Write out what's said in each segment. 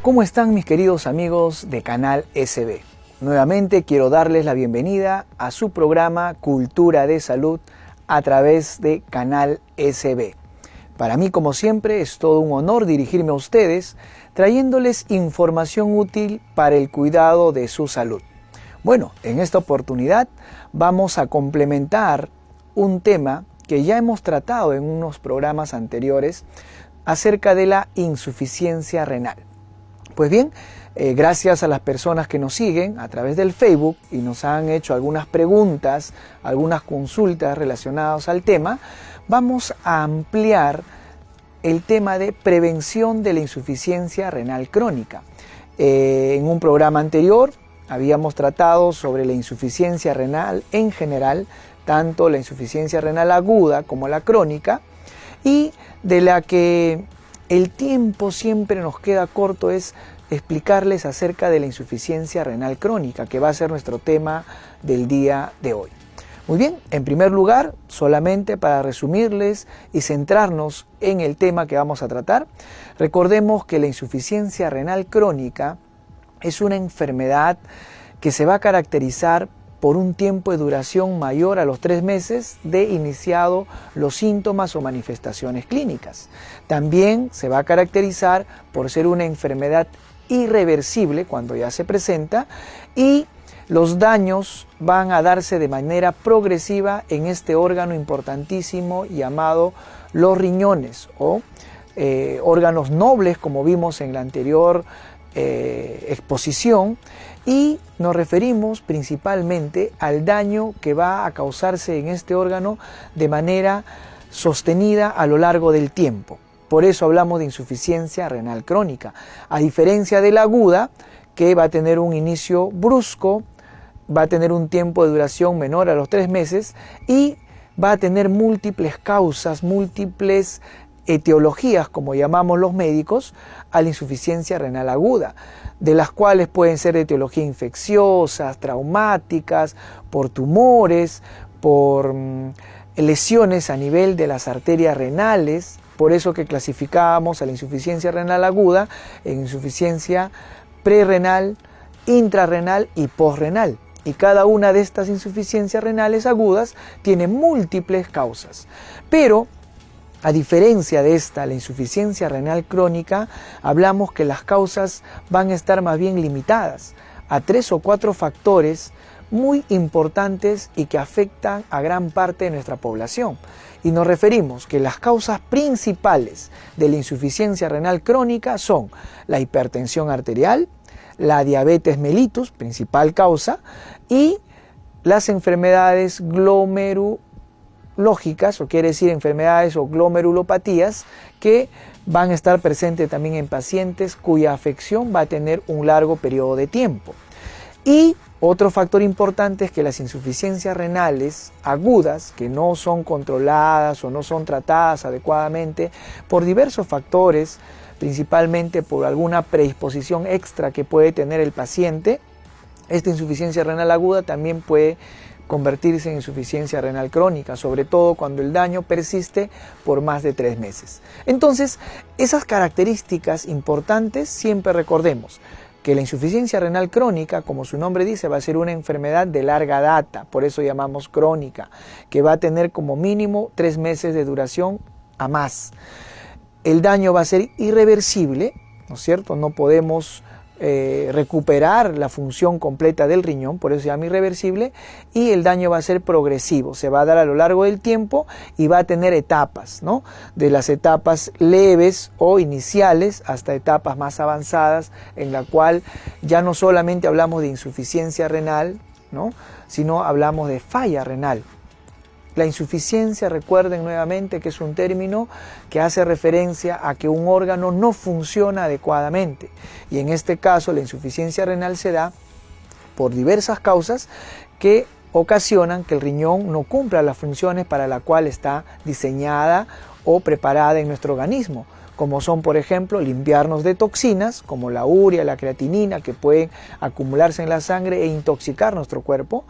¿Cómo están mis queridos amigos de Canal SB? Nuevamente quiero darles la bienvenida a su programa Cultura de Salud a través de Canal SB. Para mí, como siempre, es todo un honor dirigirme a ustedes trayéndoles información útil para el cuidado de su salud. Bueno, en esta oportunidad vamos a complementar un tema que ya hemos tratado en unos programas anteriores acerca de la insuficiencia renal. Pues bien, gracias a las personas que nos siguen a través del Facebook y nos han hecho algunas preguntas, algunas consultas relacionadas al tema, vamos a ampliar el tema de prevención de la insuficiencia renal crónica. En un programa anterior habíamos tratado sobre la insuficiencia renal en general, tanto la insuficiencia renal aguda como la crónica, y de la que el tiempo siempre nos queda corto es explicarles acerca de la insuficiencia renal crónica, que va a ser nuestro tema del día de hoy. Muy bien, en primer lugar, solamente para resumirles y centrarnos en el tema que vamos a tratar, recordemos que la insuficiencia renal crónica es una enfermedad que se va a caracterizar por un tiempo de duración mayor a los 3 meses de iniciado los síntomas o manifestaciones clínicas. También se va a caracterizar por ser una enfermedad irreversible cuando ya se presenta, y los daños van a darse de manera progresiva en este órgano importantísimo llamado los riñones o órganos nobles, como vimos en la anterior exposición, y nos referimos principalmente al daño que va a causarse en este órgano de manera sostenida a lo largo del tiempo. Por eso hablamos de insuficiencia renal crónica, a diferencia de la aguda, que va a tener un inicio brusco, va a tener un tiempo de duración menor a los 3 meses y va a tener múltiples causas, múltiples etiologías, como llamamos los médicos, a la insuficiencia renal aguda, de las cuales pueden ser de etiología infecciosas, traumáticas, por tumores, por lesiones a nivel de las arterias renales. Por eso que clasificábamos a la insuficiencia renal aguda en insuficiencia prerrenal, intrarrenal y posrenal. Y cada una de estas insuficiencias renales agudas tiene múltiples causas. Pero a diferencia de esta, la insuficiencia renal crónica, hablamos que las causas van a estar más bien limitadas a 3 o 4 factores muy importantes y que afectan a gran parte de nuestra población. Y nos referimos que las causas principales de la insuficiencia renal crónica son la hipertensión arterial, la diabetes mellitus, principal causa, y las enfermedades glomerulógicas, o quiere decir enfermedades o glomerulopatías, que van a estar presentes también en pacientes cuya afección va a tener un largo periodo de tiempo. Y otro factor importante es que las insuficiencias renales agudas, que no son controladas o no son tratadas adecuadamente por diversos factores, principalmente por alguna predisposición extra que puede tener el paciente, esta insuficiencia renal aguda también puede convertirse en insuficiencia renal crónica, sobre todo cuando el daño persiste por más de 3 meses. Entonces, esas características importantes siempre recordemos que la insuficiencia renal crónica, como su nombre dice, va a ser una enfermedad de larga data, por eso llamamos crónica, que va a tener como mínimo 3 meses de duración a más. El daño va a ser irreversible, ¿no es cierto? No podemos recuperar la función completa del riñón, por eso se llama irreversible, y el daño va a ser progresivo, se va a dar a lo largo del tiempo y va a tener etapas, ¿no? De las etapas leves o iniciales hasta etapas más avanzadas, en la cual ya no solamente hablamos de insuficiencia renal, ¿no? Sino hablamos de falla renal. La insuficiencia, recuerden nuevamente que es un término que hace referencia a que un órgano no funciona adecuadamente. Y en este caso la insuficiencia renal se da por diversas causas que ocasionan que el riñón no cumpla las funciones para las cuales está diseñada o preparada en nuestro organismo, como son, por ejemplo, limpiarnos de toxinas como la urea, la creatinina, que pueden acumularse en la sangre e intoxicar nuestro cuerpo,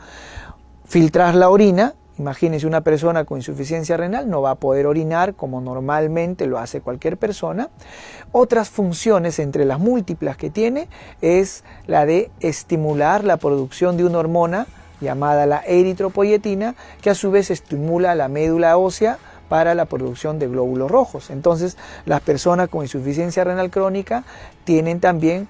filtrar la orina, Imagínense, una persona con insuficiencia renal no va a poder orinar como normalmente lo hace cualquier persona. Otras funciones, entre las múltiples que tiene, es la de estimular la producción de una hormona llamada la eritropoyetina, que a su vez estimula la médula ósea para la producción de glóbulos rojos. Entonces, las personas con insuficiencia renal crónica tienen también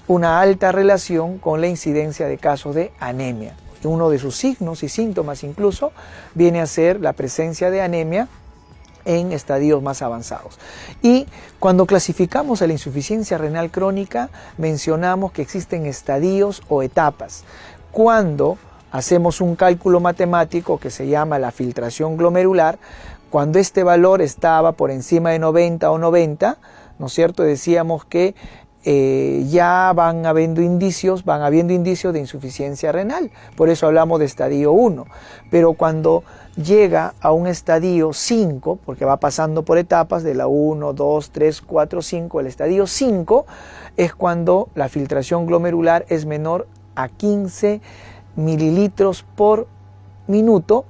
una alta relación con la incidencia de casos de anemia. Uno de sus signos y síntomas incluso viene a ser la presencia de anemia en estadios más avanzados. Y cuando clasificamos a la insuficiencia renal crónica, mencionamos que existen estadios o etapas. Cuando hacemos un cálculo matemático que se llama la filtración glomerular, cuando este valor estaba por encima de 90 o 90, ¿no es cierto?, decíamos que ya van habiendo indicios de insuficiencia renal. Por eso hablamos de estadio 1. Pero cuando llega a un estadio 5, porque va pasando por etapas de la 1, 2, 3, 4, 5, el estadio 5 es cuando la filtración glomerular es menor a 15 mililitros por minuto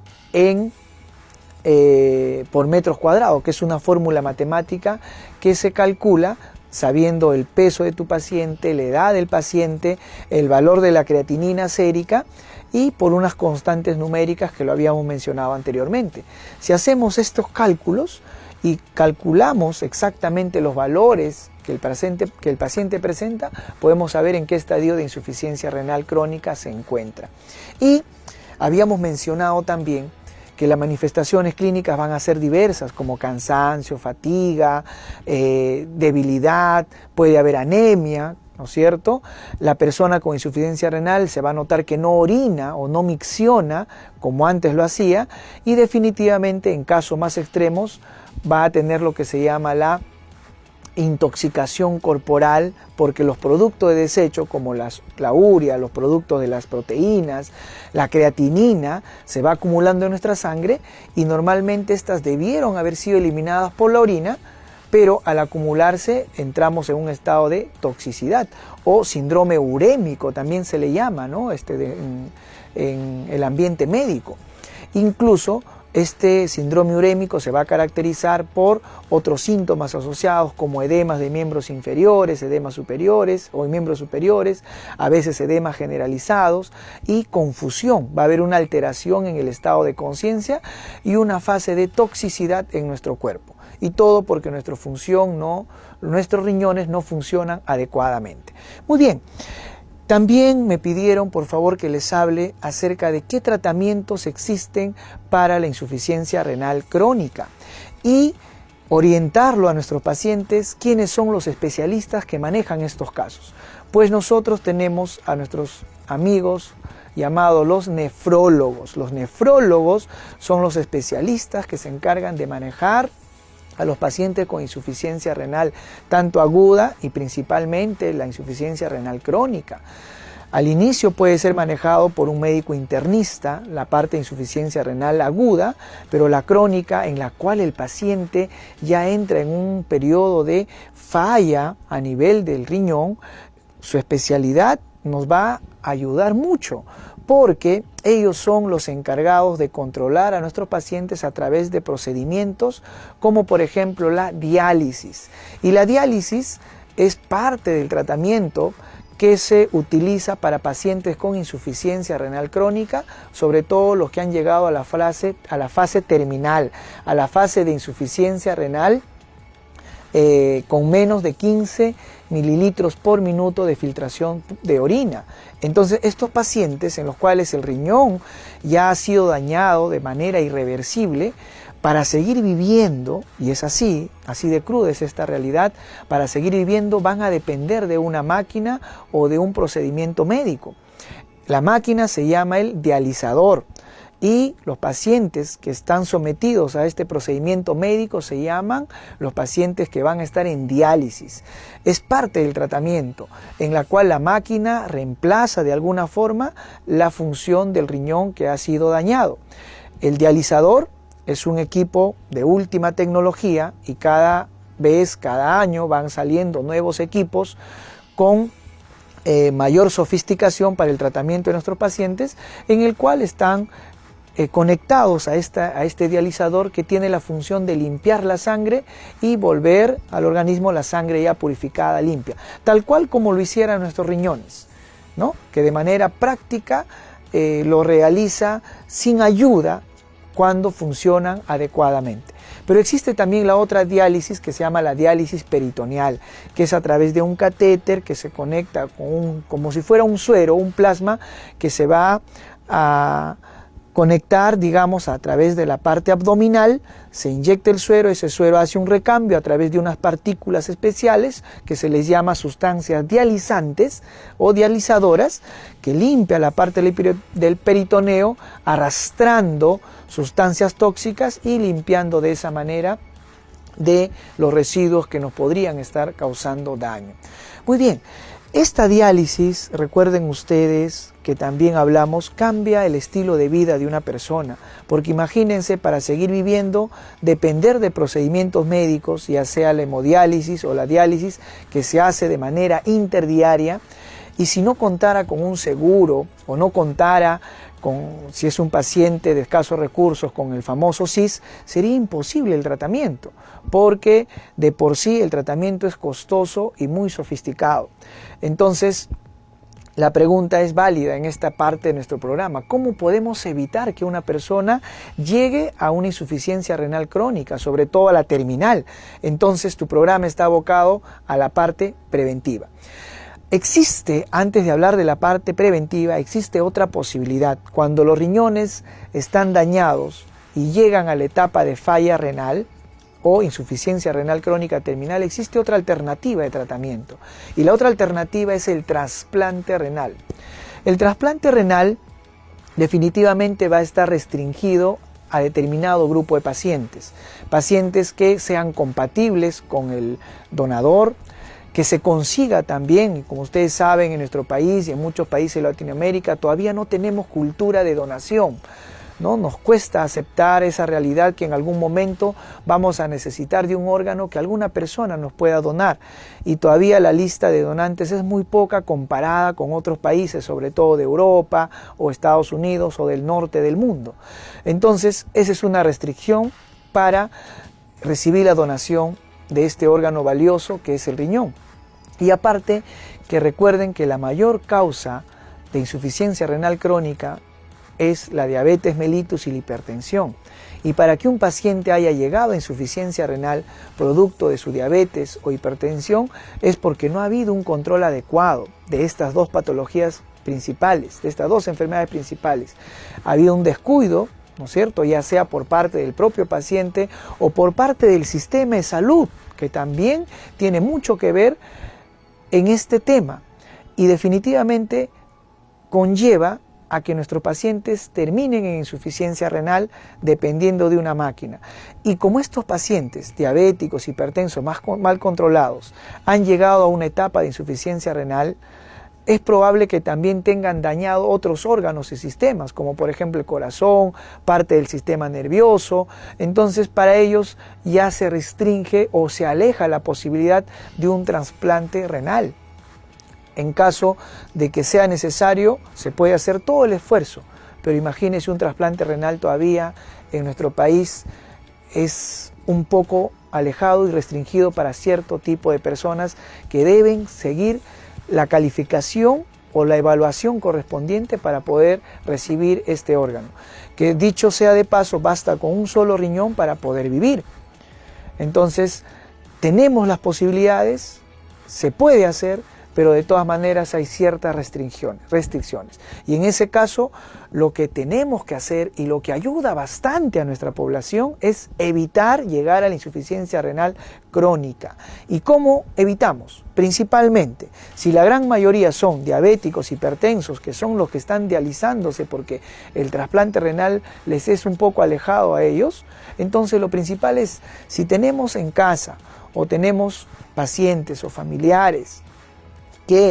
por metros cuadrados, que es una fórmula matemática que se calcula sabiendo el peso de tu paciente, la edad del paciente, el valor de la creatinina sérica y por unas constantes numéricas que lo habíamos mencionado anteriormente. Si hacemos estos cálculos y calculamos exactamente los valores que el paciente presenta, podemos saber en qué estadio de insuficiencia renal crónica se encuentra. Y habíamos mencionado también que las manifestaciones clínicas van a ser diversas, como cansancio, fatiga, debilidad, puede haber anemia, ¿no es cierto? La persona con insuficiencia renal se va a notar que no orina o no micciona como antes lo hacía, y definitivamente en casos más extremos va a tener lo que se llama la intoxicación corporal, porque los productos de desecho como la urea, los productos de las proteínas, la creatinina, se va acumulando en nuestra sangre y normalmente estas debieron haber sido eliminadas por la orina, pero al acumularse entramos en un estado de toxicidad o síndrome urémico, también se le llama, ¿no? En el ambiente médico. Incluso este síndrome urémico se va a caracterizar por otros síntomas asociados como edemas de miembros inferiores, edemas superiores o en miembros superiores, a veces edemas generalizados y confusión. Va a haber una alteración en el estado de conciencia y una fase de toxicidad en nuestro cuerpo. Y todo porque nuestros riñones no funcionan adecuadamente. Muy bien. También me pidieron, por favor, que les hable acerca de qué tratamientos existen para la insuficiencia renal crónica y orientarlo a nuestros pacientes quiénes son los especialistas que manejan estos casos. Pues nosotros tenemos a nuestros amigos llamados los nefrólogos. Los nefrólogos son los especialistas que se encargan de manejar a los pacientes con insuficiencia renal, tanto aguda y principalmente la insuficiencia renal crónica. Al inicio puede ser manejado por un médico internista, la parte de insuficiencia renal aguda, pero la crónica, en la cual el paciente ya entra en un periodo de falla a nivel del riñón, su especialidad nos va a ayudar mucho, porque ellos son los encargados de controlar a nuestros pacientes a través de procedimientos como por ejemplo la diálisis. Y la diálisis es parte del tratamiento que se utiliza para pacientes con insuficiencia renal crónica, sobre todo los que han llegado a la fase terminal, a la fase de insuficiencia renal con menos de 15 mililitros por minuto de filtración de orina. Entonces, estos pacientes en los cuales el riñón ya ha sido dañado de manera irreversible, para seguir viviendo, y es así de cruda es esta realidad, para seguir viviendo van a depender de una máquina o de un procedimiento médico. La máquina se llama el dializador. Y los pacientes que están sometidos a este procedimiento médico se llaman los pacientes que van a estar en diálisis. Es parte del tratamiento en la cual la máquina reemplaza de alguna forma la función del riñón que ha sido dañado. El dializador es un equipo de última tecnología y cada año van saliendo nuevos equipos con mayor sofisticación para el tratamiento de nuestros pacientes, en el cual están conectados a este dializador que tiene la función de limpiar la sangre y volver al organismo la sangre ya purificada, limpia, tal cual como lo hicieran nuestros riñones, ¿no? Que de manera práctica lo realiza sin ayuda cuando funcionan adecuadamente. Pero existe también la otra diálisis que se llama la diálisis peritoneal, que es a través de un catéter que se conecta con como si fuera un suero, un plasma que se va a conectar, digamos, a través de la parte abdominal, se inyecta el suero, ese suero hace un recambio a través de unas partículas especiales que se les llama sustancias dializantes o dializadoras, que limpia la parte del peritoneo arrastrando sustancias tóxicas y limpiando de esa manera de los residuos que nos podrían estar causando daño. Muy bien. Esta diálisis, recuerden ustedes que también hablamos, cambia el estilo de vida de una persona, porque imagínense, para seguir viviendo, depender de procedimientos médicos, ya sea la hemodiálisis o la diálisis, que se hace de manera interdiaria, y si no contara con un seguro o no contara si es un paciente de escasos recursos, con el famoso SIS, sería imposible el tratamiento, porque de por sí el tratamiento es costoso y muy sofisticado. Entonces, la pregunta es válida en esta parte de nuestro programa. ¿Cómo podemos evitar que una persona llegue a una insuficiencia renal crónica, sobre todo a la terminal? Entonces, tu programa está abocado a la parte preventiva. Existe, antes de hablar de la parte preventiva, existe otra posibilidad. Cuando los riñones están dañados y llegan a la etapa de falla renal o insuficiencia renal crónica terminal, existe otra alternativa de tratamiento. Y la otra alternativa es el trasplante renal. El trasplante renal definitivamente va a estar restringido a determinado grupo de pacientes. Pacientes que sean compatibles con el donador, que se consiga también, como ustedes saben, en nuestro país y en muchos países de Latinoamérica todavía no tenemos cultura de donación, ¿no? Nos cuesta aceptar esa realidad que en algún momento vamos a necesitar de un órgano que alguna persona nos pueda donar, y todavía la lista de donantes es muy poca comparada con otros países, sobre todo de Europa o Estados Unidos o del norte del mundo. Entonces, esa es una restricción para recibir la donación de este órgano valioso que es el riñón. Y aparte, que recuerden que la mayor causa de insuficiencia renal crónica es la diabetes mellitus y la hipertensión. Y para que un paciente haya llegado a insuficiencia renal producto de su diabetes o hipertensión es porque no ha habido un control adecuado de estas dos patologías principales, de estas dos enfermedades principales. Ha habido un descuido, ¿no es cierto?, ya sea por parte del propio paciente o por parte del sistema de salud, que también tiene mucho que ver en este tema y definitivamente conlleva a que nuestros pacientes terminen en insuficiencia renal dependiendo de una máquina. Y como estos pacientes diabéticos, hipertensos, mal controlados, han llegado a una etapa de insuficiencia renal, es probable que también tengan dañado otros órganos y sistemas, como por ejemplo el corazón, parte del sistema nervioso. Entonces, para ellos ya se restringe o se aleja la posibilidad de un trasplante renal. En caso de que sea necesario, se puede hacer todo el esfuerzo, pero imagínense, un trasplante renal todavía en nuestro país es un poco alejado y restringido para cierto tipo de personas que deben seguir la calificación o la evaluación correspondiente para poder recibir este órgano. Que dicho sea de paso, basta con un solo riñón para poder vivir. Entonces, tenemos las posibilidades, se puede hacer, pero de todas maneras hay ciertas restricciones. Y en ese caso, lo que tenemos que hacer y lo que ayuda bastante a nuestra población es evitar llegar a la insuficiencia renal crónica. ¿Y cómo evitamos? Principalmente, si la gran mayoría son diabéticos, hipertensos, que son los que están dializándose porque el trasplante renal les es un poco alejado a ellos, entonces lo principal es, si tenemos en casa o tenemos pacientes o familiares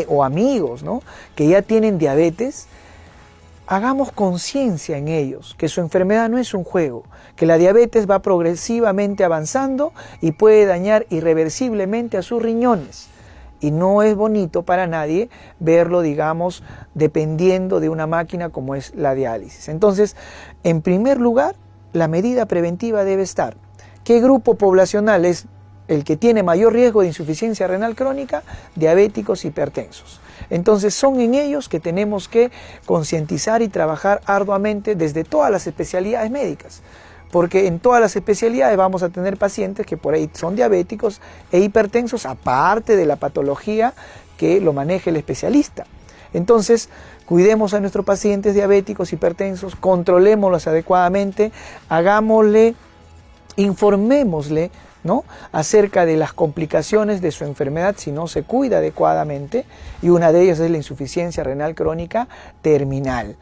o amigos, ¿no?, que ya tienen diabetes, hagamos conciencia en ellos, que su enfermedad no es un juego, que la diabetes va progresivamente avanzando y puede dañar irreversiblemente a sus riñones. Y no es bonito para nadie verlo, digamos, dependiendo de una máquina como es la diálisis. Entonces, en primer lugar, la medida preventiva debe estar. ¿Qué grupo poblacional es el que tiene mayor riesgo de insuficiencia renal crónica? Diabéticos, hipertensos. Entonces son en ellos que tenemos que concientizar y trabajar arduamente desde todas las especialidades médicas, porque en todas las especialidades vamos a tener pacientes que por ahí son diabéticos e hipertensos, aparte de la patología que lo maneje el especialista. Entonces, cuidemos a nuestros pacientes diabéticos, hipertensos, controlémoslos adecuadamente, informémosle, ¿no?, acerca de las complicaciones de su enfermedad si no se cuida adecuadamente, y una de ellas es la insuficiencia renal crónica terminal.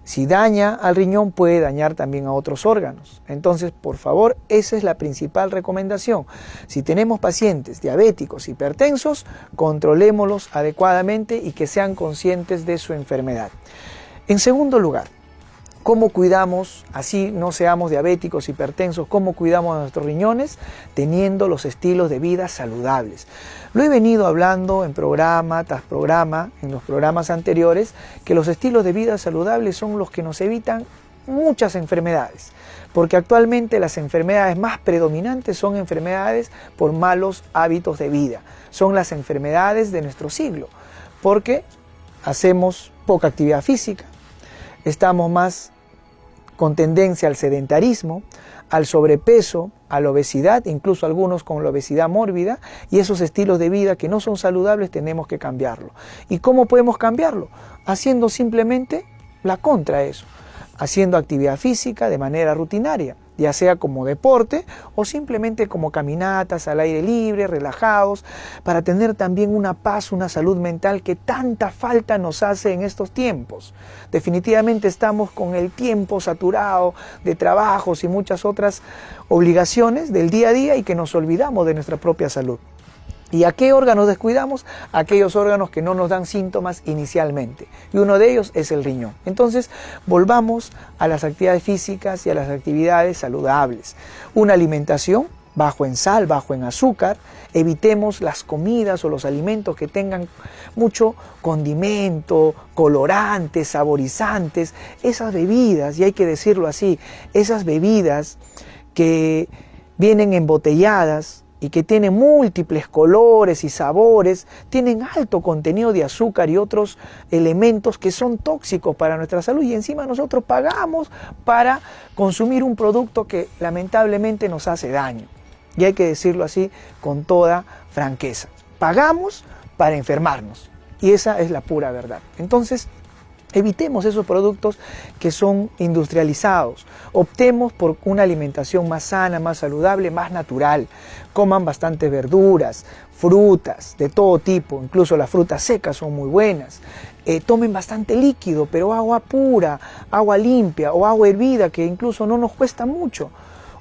Si daña al riñón, puede dañar también a otros órganos. Entonces, por favor, esa es la principal recomendación. Si tenemos pacientes diabéticos, hipertensos, controlémoslos adecuadamente y que sean conscientes de su enfermedad. En segundo lugar, ¿cómo cuidamos, así no seamos diabéticos, hipertensos, cómo cuidamos a nuestros riñones? Teniendo los estilos de vida saludables. Lo he venido hablando en programa tras programa, en los programas anteriores, que los estilos de vida saludables son los que nos evitan muchas enfermedades, porque actualmente las enfermedades más predominantes son enfermedades por malos hábitos de vida, son las enfermedades de nuestro siglo, porque hacemos poca actividad física, estamos más con tendencia al sedentarismo, al sobrepeso, a la obesidad, incluso algunos con la obesidad mórbida, y esos estilos de vida que no son saludables tenemos que cambiarlo. ¿Y cómo podemos cambiarlo? Haciendo simplemente la contra a eso, haciendo actividad física de manera rutinaria, ya sea como deporte o simplemente como caminatas al aire libre, relajados, para tener también una paz, una salud mental que tanta falta nos hace en estos tiempos. Definitivamente estamos con el tiempo saturado de trabajos y muchas otras obligaciones del día a día y que nos olvidamos de nuestra propia salud. ¿Y a qué órganos descuidamos? Aquellos órganos que no nos dan síntomas inicialmente. Y uno de ellos es el riñón. Entonces, volvamos a las actividades físicas y a las actividades saludables. Una alimentación bajo en sal, bajo en azúcar. Evitemos las comidas o los alimentos que tengan mucho condimento, colorantes, saborizantes. Esas bebidas, y hay que decirlo así, esas bebidas que vienen embotelladas, y que tienen múltiples colores y sabores, tienen alto contenido de azúcar y otros elementos que son tóxicos para nuestra salud, y encima nosotros pagamos para consumir un producto que lamentablemente nos hace daño. Y hay que decirlo así con toda franqueza. Pagamos para enfermarnos, y esa es la pura verdad. Entonces, evitemos esos productos que son industrializados. Optemos por una alimentación más sana, más saludable, más natural. Coman bastantes verduras, frutas de todo tipo, incluso las frutas secas son muy buenas. Tomen bastante líquido, pero agua pura, agua limpia o agua hervida, que incluso no nos cuesta mucho.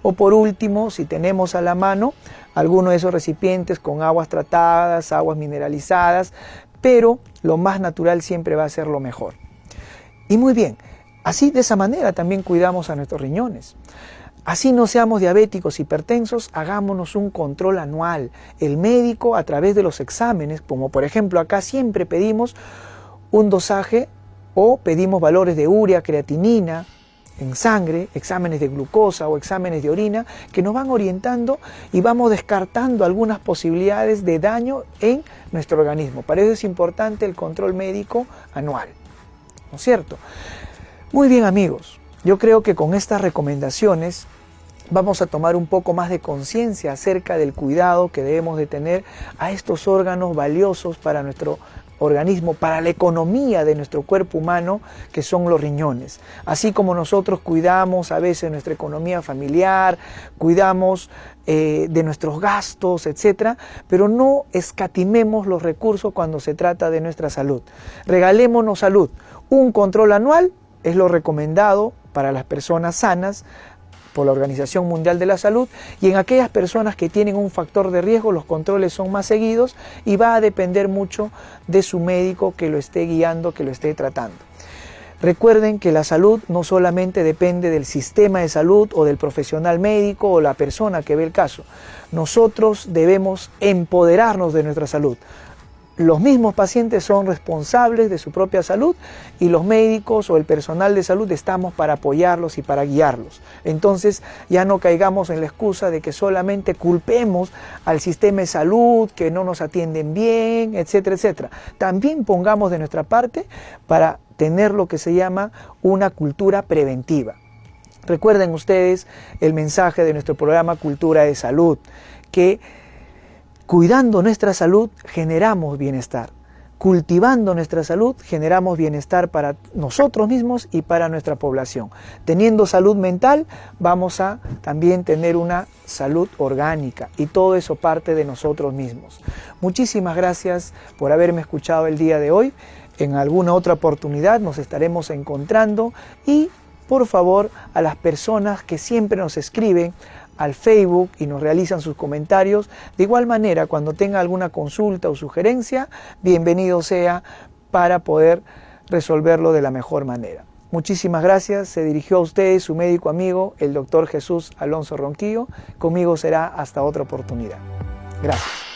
O por último, si tenemos a la mano alguno de esos recipientes con aguas tratadas, aguas mineralizadas, pero lo más natural siempre va a ser lo mejor. Y muy bien, así de esa manera también cuidamos a nuestros riñones. Así no seamos diabéticos, hipertensos, hagámonos un control anual. El médico, a través de los exámenes, como por ejemplo acá siempre pedimos un dosaje o pedimos valores de urea, creatinina en sangre, exámenes de glucosa o exámenes de orina, que nos van orientando y vamos descartando algunas posibilidades de daño en nuestro organismo. Para eso es importante el control médico anual, ¿no es cierto? Muy bien, amigos, yo creo que con estas recomendaciones vamos a tomar un poco más de conciencia acerca del cuidado que debemos de tener a estos órganos valiosos para nuestro organismo, para la economía de nuestro cuerpo humano, que son los riñones. Así como nosotros cuidamos a veces nuestra economía familiar, cuidamos de nuestros gastos, etcétera, pero no escatimemos los recursos cuando se trata de nuestra salud. Regalémonos salud. Un control anual es lo recomendado para las personas sanas por la Organización Mundial de la Salud, y en aquellas personas que tienen un factor de riesgo los controles son más seguidos y va a depender mucho de su médico que lo esté guiando, que lo esté tratando. Recuerden que la salud no solamente depende del sistema de salud o del profesional médico o la persona que ve el caso. Nosotros debemos empoderarnos de nuestra salud. los mismos pacientes son responsables de su propia salud y los médicos o el personal de salud estamos para apoyarlos y para guiarlos. Entonces ya no caigamos en la excusa de que solamente culpemos al sistema de salud, que no nos atienden bien, etcétera, etcétera. También pongamos de nuestra parte para tener lo que se llama una cultura preventiva. Recuerden ustedes el mensaje de nuestro programa Cultura de Salud, que cuidando nuestra salud generamos bienestar. Cultivando nuestra salud generamos bienestar para nosotros mismos y para nuestra población. Teniendo salud mental vamos a también tener una salud orgánica y todo eso parte de nosotros mismos. Muchísimas gracias por haberme escuchado el día de hoy. En alguna otra oportunidad nos estaremos encontrando y por favor a las personas que siempre nos escriben al Facebook y nos realizan sus comentarios, de igual manera cuando tenga alguna consulta o sugerencia, bienvenido sea para poder resolverlo de la mejor manera. Muchísimas gracias, se dirigió a ustedes su médico amigo, el Dr. Jesús Alonso Ronquillo. Conmigo será hasta otra oportunidad. Gracias.